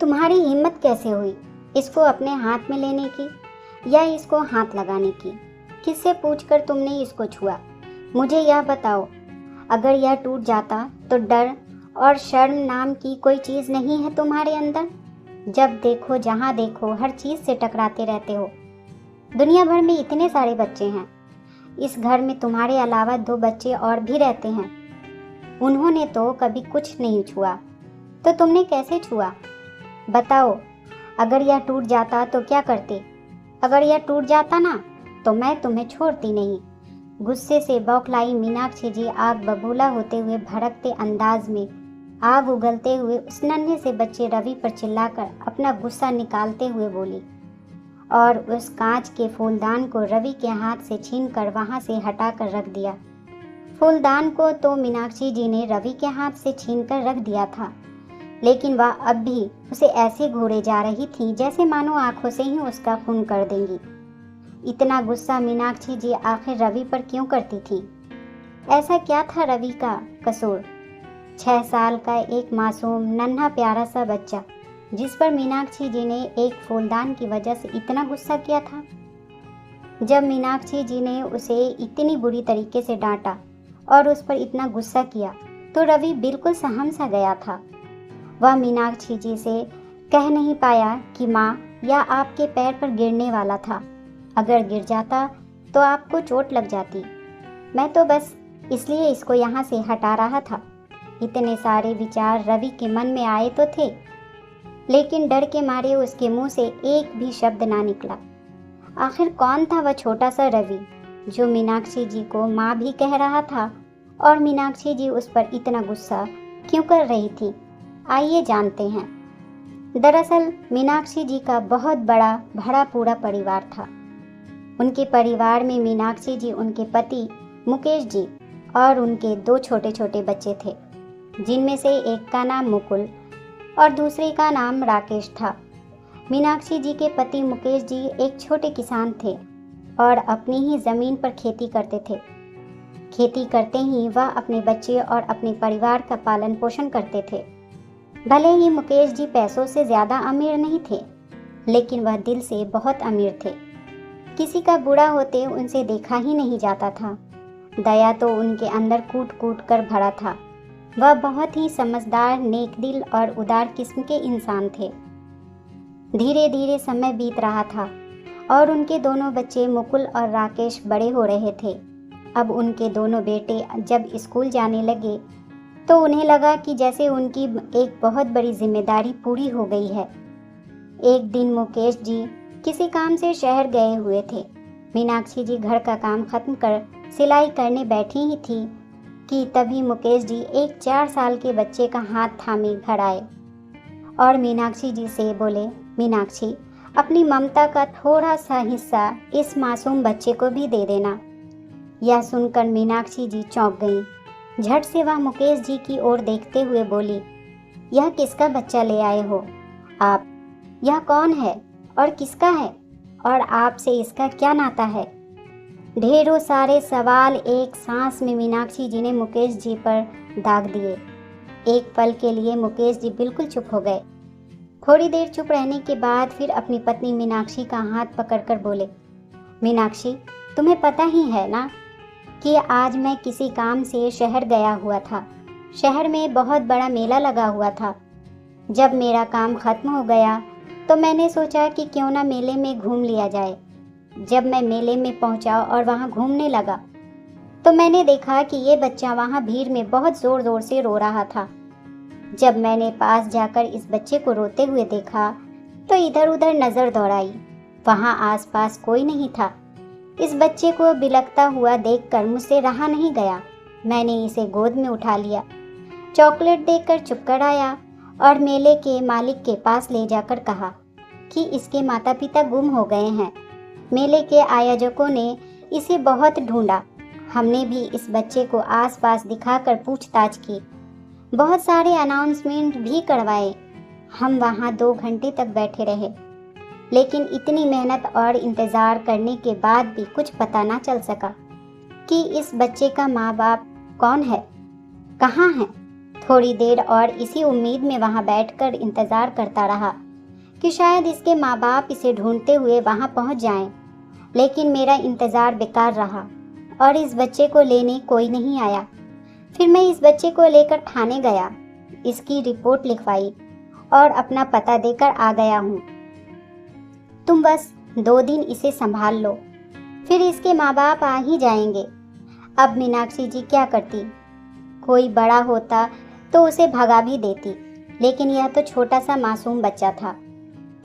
तुम्हारी हिम्मत कैसे हुई इसको अपने हाथ में लेने की या इसको हाथ लगाने की? किससे पूछकर तुमने इसको छुआ? मुझे यह बताओ, अगर यह टूट जाता तो डर और शर्म नाम की कोई चीज़ नहीं है तुम्हारे अंदर? जब देखो जहाँ देखो हर चीज़ से टकराते रहते हो। दुनिया भर में इतने सारे बच्चे हैं, इस घर में तुम्हारे अलावा 2 बच्चे और भी रहते हैं। उन्होंने तो कभी कुछ नहीं छुआ, तो तुमने कैसे छुआ? बताओ, अगर यह टूट जाता तो क्या करते? अगर यह टूट जाता ना तो मैं तुम्हें छोड़ती नहीं। गुस्से से बौखलाई मीनाक्षी जी आग बबूला होते हुए भड़कते अंदाज में आग उगलते हुए उस नन्हे से बच्चे रवि पर चिल्लाकर अपना गुस्सा निकालते हुए बोली और उस कांच के फूलदान को रवि के हाथ से छीनकर वहां से हटाकर रख दिया। फूलदान को तो मीनाक्षी जी ने रवि के हाथ से छीनकर रख दिया था, लेकिन वह अब भी उसे ऐसे घूरे जा रही थी जैसे मानो आंखों से ही उसका खून कर देंगी। इतना गुस्सा मीनाक्षी जी आखिर रवि पर क्यों करती थी? ऐसा क्या था रवि का कसूर? 6 साल का एक मासूम नन्हा प्यारा सा बच्चा जिस पर मीनाक्षी जी ने एक फूलदान की वजह से इतना गुस्सा किया था। जब मीनाक्षी जी ने उसे इतनी बुरी तरीके से डांटा और उस पर इतना गुस्सा किया तो रवि बिल्कुल सहम सा गया था। वह मीनाक्षी जी से कह नहीं पाया कि माँ या आपके पैर पर गिरने वाला था। अगर गिर जाता तो आपको चोट लग जाती। मैं तो बस इसलिए इसको यहाँ से हटा रहा था। इतने सारे विचार रवि के मन में आए तो थे, लेकिन डर के मारे उसके मुंह से एक भी शब्द ना निकला। आखिर कौन था वह छोटा सा रवि जो मीनाक्षी जी को माँ भी कह रहा था, और मीनाक्षी जी उस पर इतना गुस्सा क्यों कर रही थी? आइए जानते हैं। दरअसल मीनाक्षी जी का बहुत बड़ा भरा पूरा परिवार था। उनके परिवार में मीनाक्षी जी, उनके पति मुकेश जी और उनके 2 छोटे छोटे बच्चे थे, जिनमें से एक का नाम मुकुल और दूसरे का नाम राकेश था। मीनाक्षी जी के पति मुकेश जी एक छोटे किसान थे और अपनी ही ज़मीन पर खेती करते थे। खेती करते ही वह अपने बच्चे और अपने परिवार का पालन पोषण करते थे। भले ही मुकेश जी पैसों से ज़्यादा अमीर नहीं थे, लेकिन वह दिल से बहुत अमीर थे। किसी का बुरा होते उनसे देखा ही नहीं जाता था। दया तो उनके अंदर कूट कूट कर भरा था। वह बहुत ही समझदार, नेक दिल और उदार किस्म के इंसान थे। धीरे धीरे समय बीत रहा था और उनके दोनों बच्चे मुकुल और राकेश बड़े हो रहे थे। अब उनके दोनों बेटे जब स्कूल जाने लगे तो उन्हें लगा कि जैसे उनकी एक बहुत बड़ी जिम्मेदारी पूरी हो गई है। एक दिन मुकेश जी किसी काम से शहर गए हुए थे। मीनाक्षी जी घर का काम खत्म कर सिलाई करने बैठी ही थी कि तभी मुकेश जी एक 4 साल के बच्चे का हाथ थामे घर आए और मीनाक्षी जी से बोले, मीनाक्षी, अपनी ममता का थोड़ा सा हिस्सा इस मासूम बच्चे को भी दे देना। यह सुनकर मीनाक्षी जी चौंक गईं। झट से वह मुकेश जी की ओर देखते हुए बोली, यह किसका बच्चा ले आए हो आप? यह कौन है और किसका है, और आपसे इसका क्या नाता है? ढेरों सारे सवाल एक सांस में मीनाक्षी जी ने मुकेश जी पर दाग दिए। एक पल के लिए मुकेश जी बिल्कुल चुप हो गए। थोड़ी देर चुप रहने के बाद फिर अपनी पत्नी मीनाक्षी का हाथ पकड़कर बोले, मीनाक्षी, तुम्हें पता ही है ना कि आज मैं किसी काम से शहर गया हुआ था। शहर में बहुत बड़ा मेला लगा हुआ था। जब मेरा काम खत्म हो गया तो मैंने सोचा कि क्यों ना मेले में घूम लिया जाए। जब मैं मेले में पहुंचा और वहां घूमने लगा तो मैंने देखा कि ये बच्चा वहां भीड़ में बहुत ज़ोर ज़ोर से रो रहा था। जब मैंने पास जाकर इस बच्चे को रोते हुए देखा तो इधर उधर नज़र दौड़ाई। वहां आसपास कोई नहीं था। इस बच्चे को बिलखता हुआ देखकर मुझसे रहा नहीं गया। मैंने इसे गोद में उठा लिया, चॉकलेट देकर चुप कराया और मेले के मालिक के पास ले जाकर कहा कि इसके माता पिता गुम हो गए हैं। मेले के आयोजकों ने इसे बहुत ढूंढा। हमने भी इस बच्चे को आसपास दिखाकर पूछताछ की, बहुत सारे अनाउंसमेंट भी करवाए। हम वहाँ 2 घंटे तक बैठे रहे, लेकिन इतनी मेहनत और इंतज़ार करने के बाद भी कुछ पता ना चल सका कि इस बच्चे का माँ बाप कौन है, कहाँ है। थोड़ी देर और इसी उम्मीद में वहां बैठकर इंतजार करता रहा कि शायद इसके माँ बाप इसे ढूंढते हुए वहां पहुंच जाएं। लेकिन मेरा इंतजार बेकार रहा और इस बच्चे को लेने कोई नहीं आया। फिर मैं इस बच्चे को लेकर थाने गया, इसकी रिपोर्ट लिखवाई और अपना पता देकर आ गया हूँ। तुम बस 2 दिन इसे संभाल लो, फिर इसके माँ बाप आ ही जाएंगे। अब मीनाक्षी जी क्या करती? कोई बड़ा होता तो उसे भगा भी देती, लेकिन यह तो छोटा सा मासूम बच्चा था।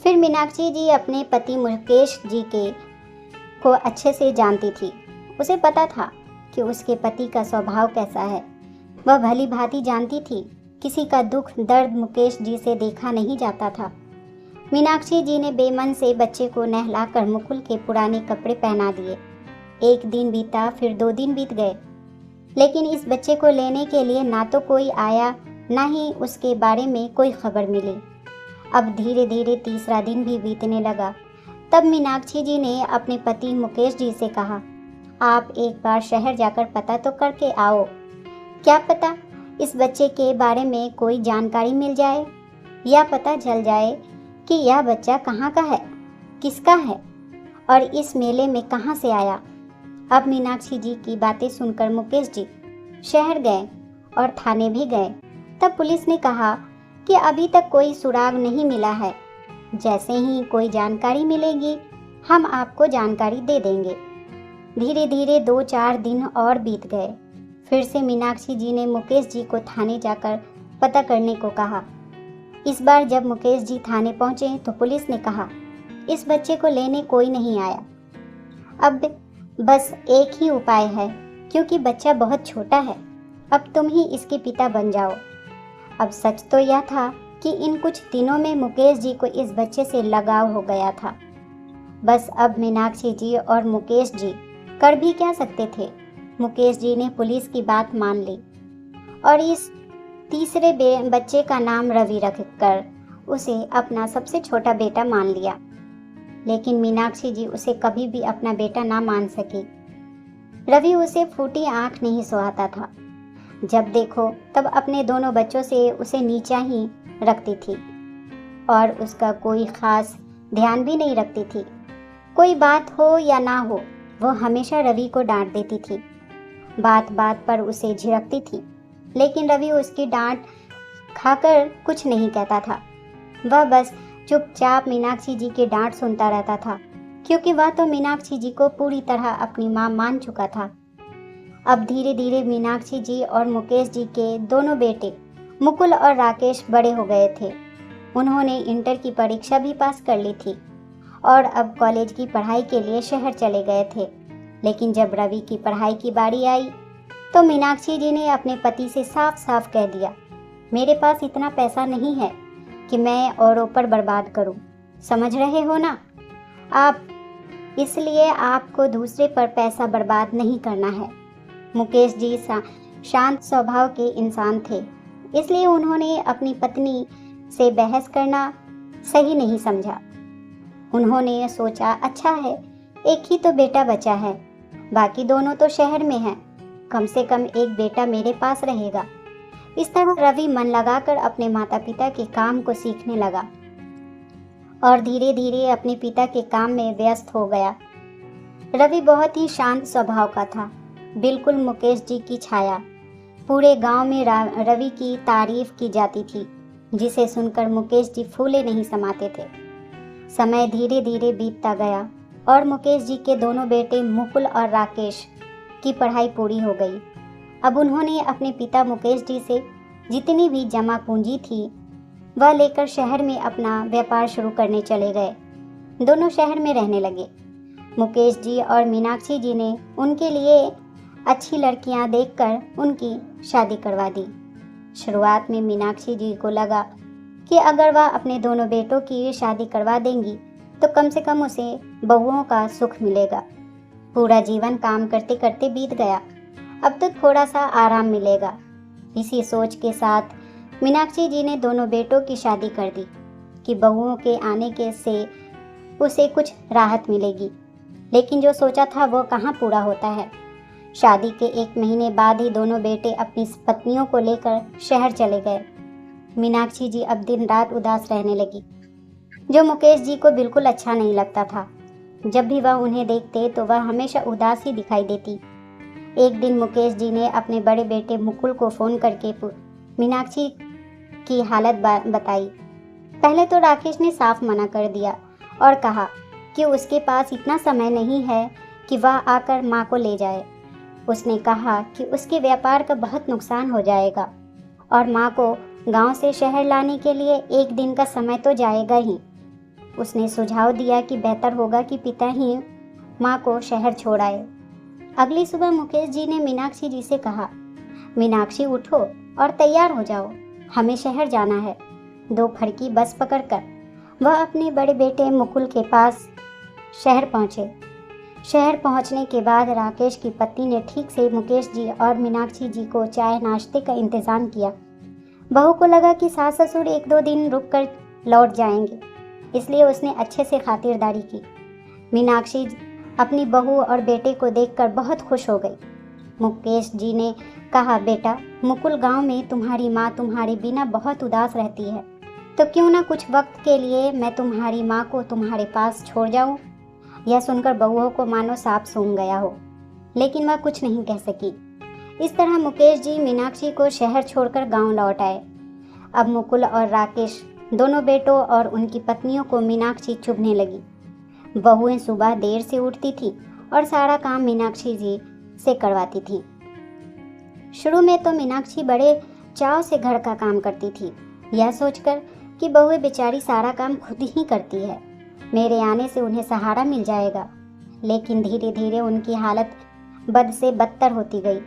फिर मीनाक्षी जी अपने पति मुकेश जी को अच्छे से जानती थी। उसे पता था कि उसके पति का स्वभाव कैसा है। वह भली भांति जानती थी किसी का दुख दर्द मुकेश जी से देखा नहीं जाता था। मीनाक्षी जी ने बेमन से बच्चे को नहलाकर मुकुल के पुराने कपड़े पहना दिए। 1 दिन बीता, फिर 2 दिन बीत गए, लेकिन इस बच्चे को लेने के लिए ना तो कोई आया, ना ही उसके बारे में कोई खबर मिली। अब धीरे धीरे तीसरा दिन भी बीतने लगा। तब मीनाक्षी जी ने अपने पति मुकेश जी से कहा, आप एक बार शहर जाकर पता तो करके आओ। क्या पता इस बच्चे के बारे में कोई जानकारी मिल जाए या पता चल जाए कि यह बच्चा कहाँ का है, किसका है और इस मेले में कहाँ से आया। अब मीनाक्षी जी की बातें सुनकर मुकेश जी शहर गए और थाने भी गए। तब पुलिस ने कहा कि अभी तक कोई सुराग नहीं मिला है, जैसे ही कोई जानकारी मिलेगी हम आपको जानकारी दे देंगे। धीरे धीरे 2-4 दिन और बीत गए। फिर से मीनाक्षी जी ने मुकेश जी को थाने जाकर पता करने को कहा। इस बार जब मुकेश जी थाने पहुंचे तो पुलिस ने कहा, इस बच्चे को लेने कोई नहीं आया। अब बस एक ही उपाय है, क्योंकि बच्चा बहुत छोटा है। अब तुम ही इसके पिता बन जाओ। अब सच तो यह था कि इन कुछ दिनों में मुकेश जी को इस बच्चे से लगाव हो गया था। बस अब मीनाक्षी जी और मुकेश जी कर भी क्या सकते थे। मुकेश जी ने पुलिस की बात मान ली और इस तीसरे बच्चे का नाम रवि रखकर उसे अपना सबसे छोटा बेटा मान लिया। लेकिन मीनाक्षी जी उसे कभी भी अपना बेटा ना मान सकी। रवि उसे फूटी आंख नहीं सुहाता था। जब देखो तब अपने दोनों बच्चों से उसे नीचा ही रखती थी और उसका कोई खास ध्यान भी नहीं रखती थी। कोई बात हो या ना हो, वो हमेशा रवि को डांट देती थी। बात बात पर उसे झिड़कती थी, लेकिन रवि उसकी डांट खाकर कुछ नहीं कहता था। वह बस चुपचाप मीनाक्षी जी की डांट सुनता रहता था, क्योंकि वह तो मीनाक्षी जी को पूरी तरह अपनी मां मान चुका था। अब धीरे धीरे मीनाक्षी जी और मुकेश जी के दोनों बेटे मुकुल और राकेश बड़े हो गए थे। उन्होंने इंटर की परीक्षा भी पास कर ली थी और अब कॉलेज की पढ़ाई के लिए शहर चले गए थे। लेकिन जब रवि की पढ़ाई की बारी आई तो मीनाक्षी जी ने अपने पति से साफ साफ कह दिया, मेरे पास इतना पैसा नहीं है कि मैं औरों पर बर्बाद करूं। समझ रहे हो ना आप? इसलिए आपको दूसरे पर पैसा बर्बाद नहीं करना है। मुकेश जी शांत स्वभाव के इंसान थे, इसलिए उन्होंने अपनी पत्नी से बहस करना सही नहीं समझा। उन्होंने सोचा, अच्छा है, एक ही तो बेटा बचा है, बाकी दोनों तो शहर में हैं, कम से कम एक बेटा मेरे पास रहेगा। इस तरह रवि मन लगाकर अपने माता पिता के काम को सीखने लगा और धीरे धीरे अपने पिता के काम में व्यस्त हो गया। रवि बहुत ही शांत स्वभाव का था, बिल्कुल मुकेश जी की छाया। पूरे गांव में रवि की तारीफ की जाती थी, जिसे सुनकर मुकेश जी फूले नहीं समाते थे। समय धीरे धीरे बीतता गया और मुकेश जी के दोनों बेटे मुकुल और राकेश की पढ़ाई पूरी हो गई। अब उन्होंने अपने पिता मुकेश जी से जितनी भी जमा पूंजी थी वह लेकर शहर में अपना व्यापार शुरू करने चले गए। दोनों शहर में रहने लगे। मुकेश जी और मीनाक्षी जी ने उनके लिए अच्छी लड़कियां देखकर उनकी शादी करवा दी। शुरुआत में मीनाक्षी जी को लगा कि अगर वह अपने दोनों बेटों की शादी करवा देंगी तो कम से कम उसे बहुओं का सुख मिलेगा। पूरा जीवन काम करते करते बीत गया, अब तो थोड़ा सा आराम मिलेगा। इसी सोच के साथ मीनाक्षी जी ने दोनों बेटों की शादी कर दी कि बहुओं के आने के से उसे कुछ राहत मिलेगी। लेकिन जो सोचा था वो कहाँ पूरा होता है। शादी के 1 महीने बाद ही दोनों बेटे अपनी पत्नियों को लेकर शहर चले गए। मीनाक्षी जी अब दिन रात उदास रहने लगी, जो मुकेश जी को बिल्कुल अच्छा नहीं लगता था। जब भी वह उन्हें देखते तो वह हमेशा उदास ही दिखाई देती। एक दिन मुकेश जी ने अपने बड़े बेटे मुकुल को फ़ोन करके मीनाक्षी की हालत बताई। पहले तो राकेश ने साफ मना कर दिया और कहा कि उसके पास इतना समय नहीं है कि वह आकर माँ को ले जाए। उसने कहा कि उसके व्यापार का बहुत नुकसान हो जाएगा और माँ को गांव से शहर लाने के लिए 1 दिन का समय तो जाएगा ही। उसने सुझाव दिया कि बेहतर होगा कि पिता ही माँ को शहर छोड़ आए। अगली सुबह मुकेश जी ने मीनाक्षी जी से कहा, मीनाक्षी उठो और तैयार हो जाओ, हमें शहर जाना है। दोपहर की बस पकड़कर वह अपने बड़े बेटे मुकुल के पास शहर पहुंचे। शहर पहुंचने के बाद राकेश की पत्नी ने ठीक से मुकेश जी और मीनाक्षी जी को चाय नाश्ते का इंतज़ाम किया। बहू को लगा कि सास ससुर 1-2 दिन रुक कर लौट जाएंगे, इसलिए उसने अच्छे से खातिरदारी की। मीनाक्षी अपनी बहू और बेटे को देखकर बहुत खुश हो गई। मुकेश जी ने कहा, बेटा, मुकुल गांव में तुम्हारी माँ तुम्हारे बिना बहुत उदास रहती है, तो क्यों ना कुछ वक्त के लिए मैं तुम्हारी माँ को तुम्हारे पास छोड़ जाऊं। यह सुनकर बहुओं को मानो सांप सूंघ गया हो, लेकिन वह कुछ नहीं कह सकी। इस तरह मुकेश जी मीनाक्षी को शहर छोड़कर गांव लौट आए। अब मुकुल और राकेश दोनों बेटों और उनकी पत्नियों को मीनाक्षी चुभने लगी। बहुएं सुबह देर से उठती थी और सारा काम मीनाक्षी जी से करवाती थी। शुरू में तो मीनाक्षी बड़े चाव से घर का काम करती थी, यह सोचकर कि बहुएं बेचारी सारा काम खुद ही करती है, मेरे आने से उन्हें सहारा मिल जाएगा। लेकिन धीरे धीरे उनकी हालत बद से बदतर होती गई।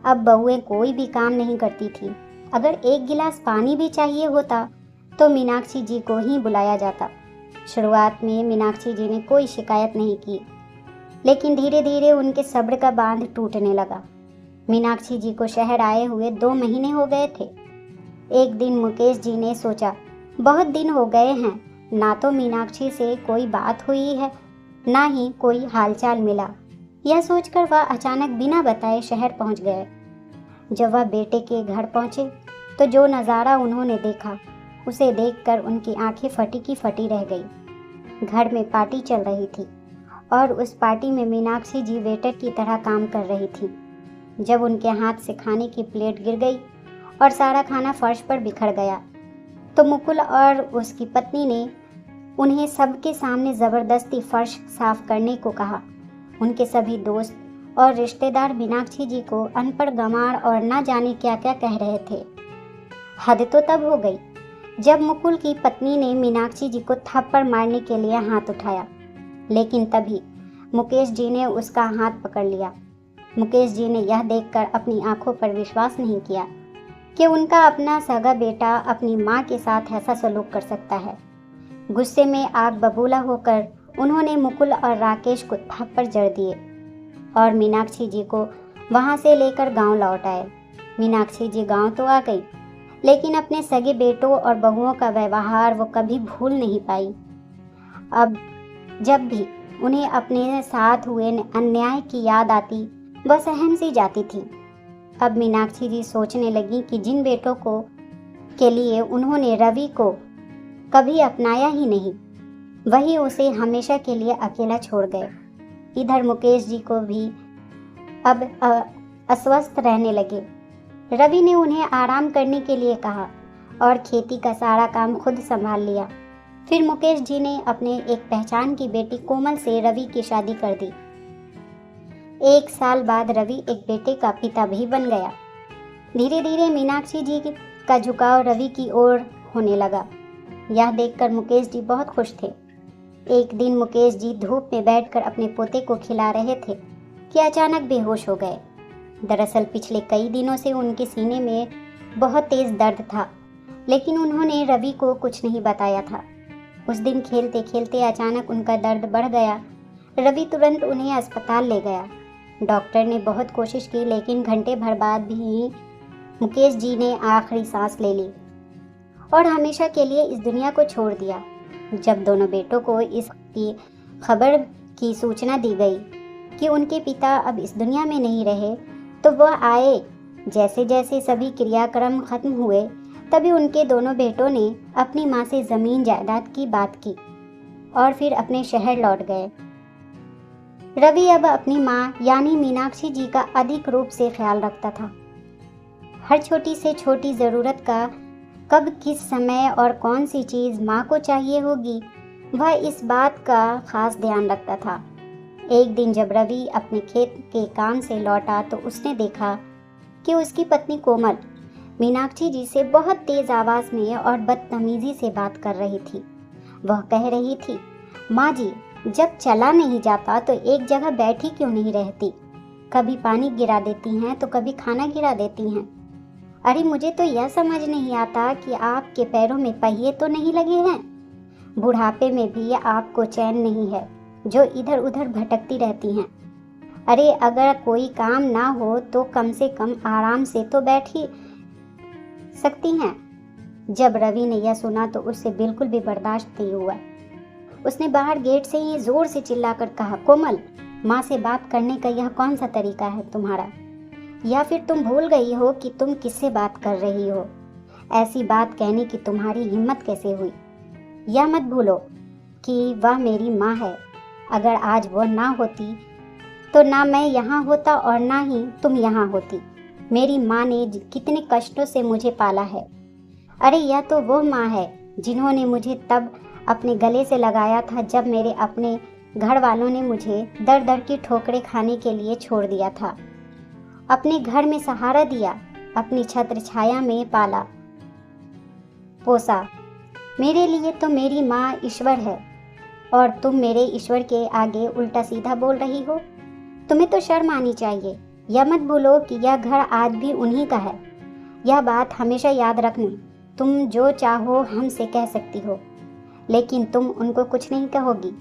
अब बहुएं कोई भी काम नहीं करती थी। अगर 1 गिलास पानी भी चाहिए होता तो मीनाक्षी जी को ही बुलाया जाता। शुरुआत में मीनाक्षी जी ने कोई शिकायत नहीं की, लेकिन धीरे धीरे उनके सब्र का बांध टूटने लगा। मीनाक्षी जी को शहर आए हुए 2 महीने हो गए थे। एक दिन मुकेश जी ने सोचा, बहुत दिन हो गए हैं, ना तो मीनाक्षी से कोई बात हुई है, ना ही कोई हालचाल मिला। यह सोचकर वह अचानक बिना बताए शहर पहुंच गए। जब वह बेटे के घर पहुंचे तो जो नज़ारा उन्होंने देखा, उसे देखकर उनकी आंखें फटी की फटी रह गई। घर में पार्टी चल रही थी और उस पार्टी में मीनाक्षी जी वेटर की तरह काम कर रही थी। जब उनके हाथ से खाने की प्लेट गिर गई और सारा खाना फर्श पर बिखर गया, तो मुकुल और उसकी पत्नी ने उन्हें सबके सामने ज़बरदस्ती फर्श साफ करने को कहा। उनके सभी दोस्त और रिश्तेदार मीनाक्षी जी को अनपढ़ गंवार और ना जाने क्या क्या कह रहे थे। हद तो तब हो गई जब मुकुल की पत्नी ने मीनाक्षी जी को थप्पड़ मारने के लिए हाथ उठाया, लेकिन तभी मुकेश जी ने उसका हाथ पकड़ लिया। मुकेश जी ने यह देखकर अपनी आंखों पर विश्वास नहीं किया कि उनका अपना सगा बेटा अपनी माँ के साथ ऐसा सलूक कर सकता है। गुस्से में आग बबूला होकर उन्होंने मुकुल और राकेश को थप्पड़ जड़ दिए और मीनाक्षी जी को वहाँ से लेकर गांव लौट आए। मीनाक्षी जी गांव तो आ गई, लेकिन अपने सगे बेटों और बहुओं का व्यवहार वो कभी भूल नहीं पाई। अब जब भी उन्हें अपने साथ हुए अन्याय की याद आती, वह सहम सी जाती थी। अब मीनाक्षी जी सोचने लगी कि जिन बेटों को के लिए उन्होंने रवि को कभी अपनाया ही नहीं, वही उसे हमेशा के लिए अकेला छोड़ गए। इधर मुकेश जी को भी अब अस्वस्थ रहने लगे। रवि ने उन्हें आराम करने के लिए कहा और खेती का सारा काम खुद संभाल लिया। फिर मुकेश जी ने अपने एक पहचान की बेटी कोमल से रवि की शादी कर दी। 1 साल बाद रवि एक बेटे का पिता भी बन गया। धीरे धीरे मीनाक्षी जी का झुकाव रवि की ओर होने लगा। यह देखकर मुकेश जी बहुत खुश थे। एक दिन मुकेश जी धूप में बैठकर अपने पोते को खिला रहे थे कि अचानक बेहोश हो गए। दरअसल पिछले कई दिनों से उनके सीने में बहुत तेज दर्द था, लेकिन उन्होंने रवि को कुछ नहीं बताया था। उस दिन खेलते खेलते अचानक उनका दर्द बढ़ गया। रवि तुरंत उन्हें अस्पताल ले गया। डॉक्टर ने बहुत कोशिश की, लेकिन घंटे भर बाद भी मुकेश जी ने आखिरी सांस ले ली और हमेशा के लिए इस दुनिया को छोड़ दिया। जब दोनों बेटों को इसकी खबर की सूचना दी गई कि उनके पिता अब इस दुनिया में नहीं रहे तो वह आए। जैसे जैसे सभी क्रियाक्रम खत्म हुए तभी उनके दोनों बेटों ने अपनी माँ से ज़मीन जायदाद की बात की और फिर अपने शहर लौट गए। रवि अब अपनी माँ यानी मीनाक्षी जी का अधिक रूप से ख्याल रखता था। हर छोटी से छोटी ज़रूरत का कब किस समय और कौन सी चीज़ माँ को चाहिए होगी, वह इस बात का खास ध्यान रखता था। एक दिन जब रवि अपने खेत के काम से लौटा तो उसने देखा कि उसकी पत्नी कोमल मीनाक्षी जी से बहुत तेज आवाज़ में और बदतमीजी से बात कर रही थी। वह कह रही थी, माँ जी, जब चला नहीं जाता तो एक जगह बैठी क्यों नहीं रहती? कभी पानी गिरा देती हैं तो कभी खाना गिरा देती हैं। अरे मुझे तो यह समझ नहीं आता कि आपके पैरों में पहिए तो नहीं लगे हैं? बुढ़ापे में भी आपको चैन नहीं है, जो इधर उधर भटकती रहती हैं। अरे अगर कोई काम ना हो तो कम से कम आराम से तो बैठ ही सकती हैं। जब रवि ने यह सुना तो उससे बिल्कुल भी बर्दाश्त नहीं हुआ। उसने बाहर गेट से ही जोर से चिल्लाकर कहा, कोमल, माँ से बात करने का यह कौन सा तरीका है तुम्हारा? या फिर तुम भूल गई हो कि तुम किससे बात कर रही हो? ऐसी बात कहने की तुम्हारी हिम्मत कैसे हुई? यह मत भूलो कि वह मेरी माँ है। अगर आज वह ना होती तो ना मैं यहाँ होता और ना ही तुम यहाँ होती। मेरी माँ ने कितने कष्टों से मुझे पाला है। अरे यह तो वो माँ है जिन्होंने मुझे तब अपने गले से लगाया था जब मेरे अपने घर वालों ने मुझे दर दर की ठोकरें खाने के लिए छोड़ दिया था। अपने घर में सहारा दिया, अपनी छत्र छाया में पाला पोसा। मेरे लिए तो मेरी माँ ईश्वर है और तुम मेरे ईश्वर के आगे उल्टा सीधा बोल रही हो। तुम्हें तो शर्म आनी चाहिए। यह मत भूलो कि यह घर आज भी उन्हीं का है। यह बात हमेशा याद रखना। तुम जो चाहो हमसे कह सकती हो, लेकिन तुम उनको कुछ नहीं कहोगी।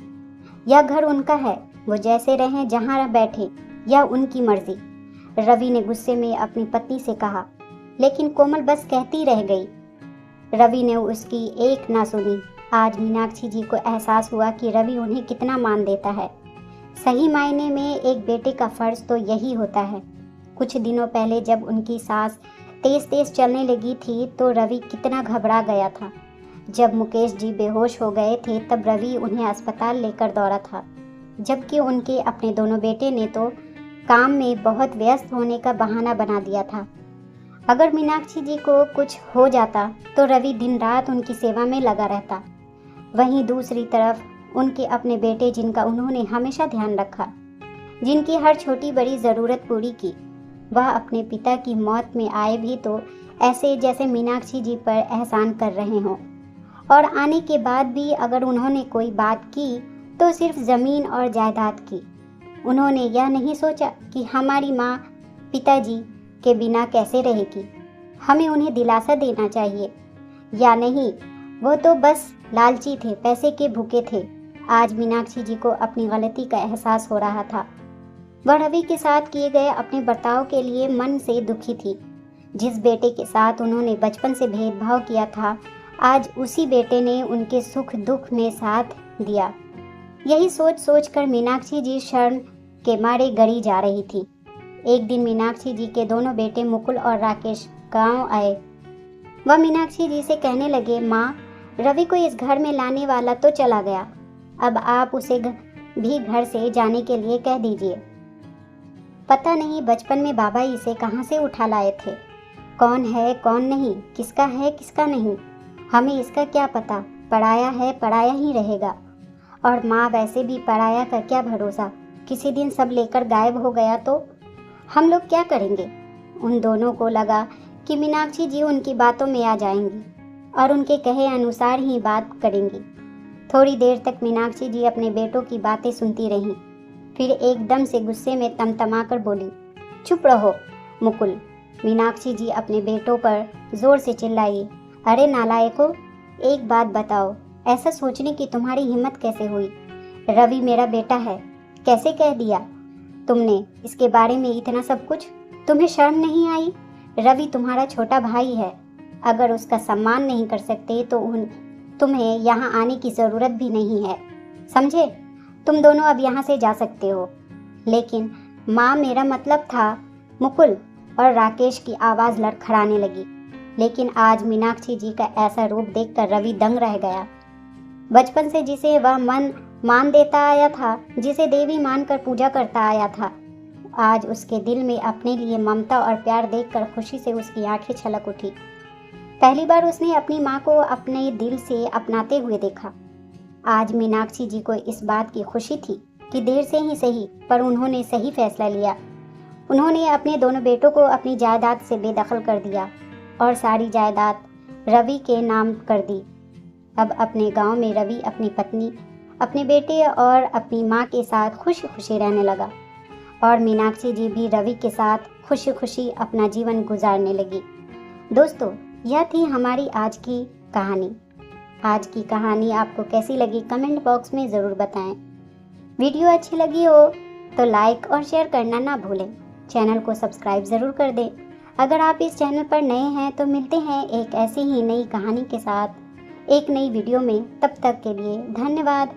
यह घर उनका है, वो जैसे रहें जहाँ बैठे, यह उनकी मर्जी। रवि ने गुस्से में अपनी पत्नी से कहा, लेकिन कोमल बस कहती रह गई। रवि ने उसकी एक ना सुनी। आज मीनाक्षी जी को एहसास हुआ कि रवि उन्हें कितना मान देता है। सही मायने में एक बेटे का फर्ज तो यही होता है। कुछ दिनों पहले जब उनकी सांस तेज तेज चलने लगी थी तो रवि कितना घबरा गया था। जब मुकेश जी बेहोश हो गए थे तब रवि उन्हें अस्पताल लेकर दौड़ा था, जबकि उनके अपने दोनों बेटे ने तो काम में बहुत व्यस्त होने का बहाना बना दिया था। अगर मीनाक्षी जी को कुछ हो जाता तो रवि दिन रात उनकी सेवा में लगा रहता। वहीं दूसरी तरफ उनके अपने बेटे, जिनका उन्होंने हमेशा ध्यान रखा, जिनकी हर छोटी बड़ी ज़रूरत पूरी की, वह अपने पिता की मौत में आए भी तो ऐसे जैसे मीनाक्षी जी पर एहसान कर रहे हों, और आने के बाद भी अगर उन्होंने कोई बात की तो सिर्फ ज़मीन और जायदाद की। उन्होंने यह नहीं सोचा कि हमारी माँ पिताजी के बिना कैसे रहेगी, हमें उन्हें दिलासा देना चाहिए या नहीं। वो तो बस लालची थे, पैसे के भूखे थे। आज मीनाक्षी जी को अपनी गलती का एहसास हो रहा था। वह रवि के साथ किए गए अपने बर्ताव के लिए मन से दुखी थी। जिस बेटे के साथ उन्होंने बचपन से भेदभाव किया था, आज उसी बेटे ने उनके सुख दुख में साथ दिया। यही सोच सोच कर मीनाक्षी जी शर्म के मारे गड़ी जा रही थी। एक दिन मीनाक्षी जी के दोनों बेटे मुकुल और राकेश गांव आए। वह मीनाक्षी जी से कहने लगे, माँ, रवि को इस घर में लाने वाला तो चला गया, अब आप उसे भी घर से जाने के लिए कह दीजिए। पता नहीं बचपन में बाबा इसे कहाँ से उठा लाए थे। कौन है कौन नहीं, किसका है किसका नहीं, हमें इसका क्या पता। पढ़ाया है पढ़ाया ही रहेगा। और माँ, वैसे भी पढ़ाया का क्या भरोसा, किसी दिन सब लेकर गायब हो गया तो हम लोग क्या करेंगे। उन दोनों को लगा कि मीनाक्षी जी उनकी बातों में आ जाएंगी और उनके कहे अनुसार ही बात करेंगी। थोड़ी देर तक मीनाक्षी जी अपने बेटों की बातें सुनती रहीं, फिर एकदम से गुस्से में तमतमाकर बोली, चुप रहो मुकुल। मीनाक्षी जी अपने बेटों पर जोर से चिल्लाई, अरे नालायकों, एक बात बताओ, ऐसा सोचने की तुम्हारी हिम्मत कैसे हुई? रवि मेरा बेटा है, कैसे कह दिया तुमने इसके बारे में इतना सब कुछ? तुम्हें शर्म नहीं आई? रवि तुम्हारा छोटा भाई है, अगर उसका सम्मान नहीं कर सकते तो तुम्हें यहाँ आने की ज़रूरत भी नहीं है, समझे? तुम दोनों अब यहाँ से जा सकते हो। लेकिन माँ मेरा मतलब था मुकुल, और राकेश की आवाज़ लड़खड़ाने लगी। लेकिन आज मीनाक्षी जी का ऐसा रूप देखकर रवि दंग रह गया। बचपन से जिसे वह मन मान देता आया था, जिसे देवी मानकर पूजा करता आया था, आज उसके दिल में अपने लिए ममता और प्यार देखकर खुशी से उसकी आंखें छलक उठी। पहली बार उसने अपनी माँ को अपने दिल से अपनाते हुए देखा। आज मीनाक्षी जी को इस बात की खुशी थी कि देर से ही सही, पर उन्होंने सही फैसला लिया। उन्होंने अपने दोनों बेटों को अपनी जायदाद से बेदखल कर दिया और सारी जायदाद रवि के नाम कर दी। अब अपने गांव में रवि अपनी पत्नी, अपने बेटे और अपनी माँ के साथ खुशी खुशी रहने लगा, और मीनाक्षी जी भी रवि के साथ खुशी खुशी अपना जीवन गुजारने लगी। दोस्तों, यह थी हमारी आज की कहानी। आज की कहानी आपको कैसी लगी कमेंट बॉक्स में ज़रूर बताएं। वीडियो अच्छी लगी हो तो लाइक और शेयर करना ना भूलें। चैनल को सब्सक्राइब ज़रूर कर दें। अगर आप इस चैनल पर नए हैं तो मिलते हैं एक ऐसी ही नई कहानी के साथ एक नई वीडियो में। तब तक के लिए धन्यवाद।